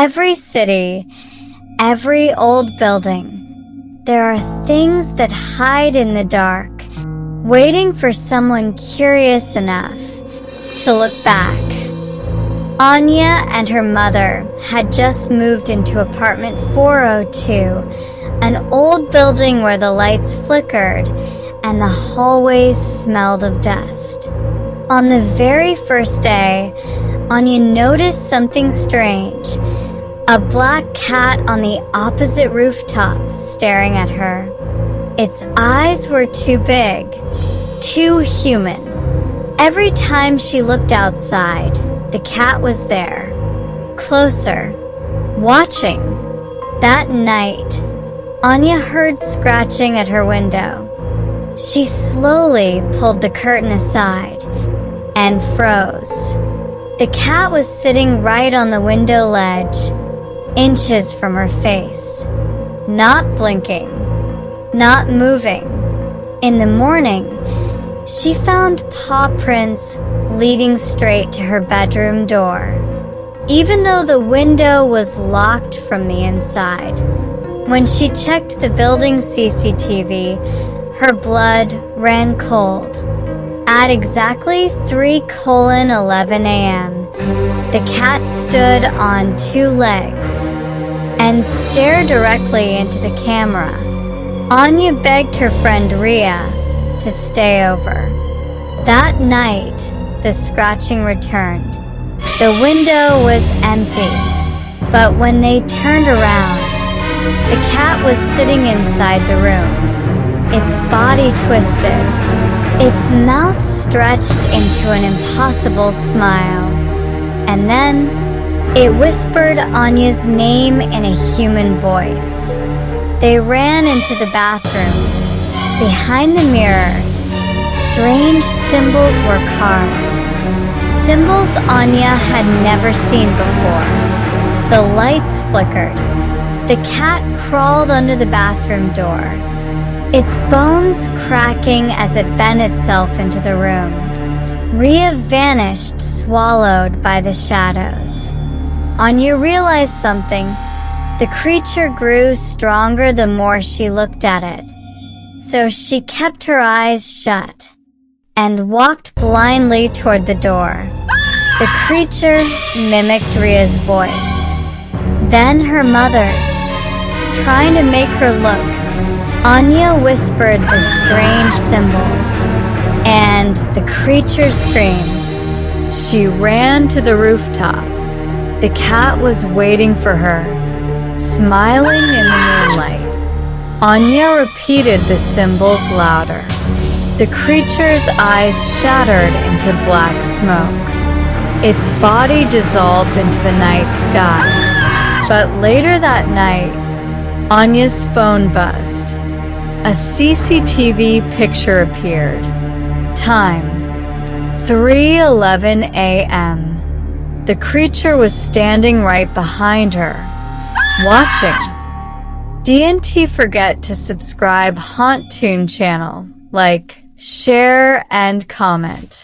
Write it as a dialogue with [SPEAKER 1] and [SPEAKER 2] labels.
[SPEAKER 1] every city, every old building, there are things that hide in the dark, waiting for someone curious enough to look back. Aanya and her mother had just moved into apartment 402, an old building where the lights flickered and the hallways smelled of dust. On the very first day, Aanya noticed something strange. A black cat on the opposite rooftop staring at her. Its eyes were too big, too human. Every time she looked outside, the cat was there, closer, watching. That night, Aanya heard scratching at her window. She slowly pulled the curtain aside and froze. The cat was sitting right on the window ledge, inches from her face, not blinking, not moving. In the morning, she found paw prints leading straight to her bedroom door, even though the window was locked from the inside. When she checked the building's CCTV, her blood ran cold. At exactly 3:11 a.m., the cat stood on two legs and stared directly into the camera. Aanya begged her friend Ria to stay over. That night, the scratching returned. The window was empty, but when they turned around, the cat was sitting inside the room, its body twisted, its mouth stretched into an impossible smile. And then, it whispered Anya's name in a human voice. They ran into the bathroom. Behind the mirror, strange symbols were carved. Symbols Aanya had never seen before. The lights flickered. The cat crawled under the bathroom door, its bones cracking as it bent itself into the room. Ria vanished, swallowed by the shadows. Aanya realized something. The creature grew stronger the more she looked at it. So she kept her eyes shut and walked blindly toward the door. The creature mimicked Ria's voice, then her mother's, trying to make her look. Aanya whispered the strange symbols, and the creature screamed. She ran to the rooftop. The cat was waiting for her, smiling in the moonlight. Aanya repeated the symbols louder. The creature's eyes shattered into black smoke. Its body dissolved into the night sky. But later that night, Anya's phone buzzed. A CCTV picture appeared. Time: 3:11 a.m. The creature was standing right behind her, watching. Don't forget to subscribe Haunt Tune channel, like, share, and comment.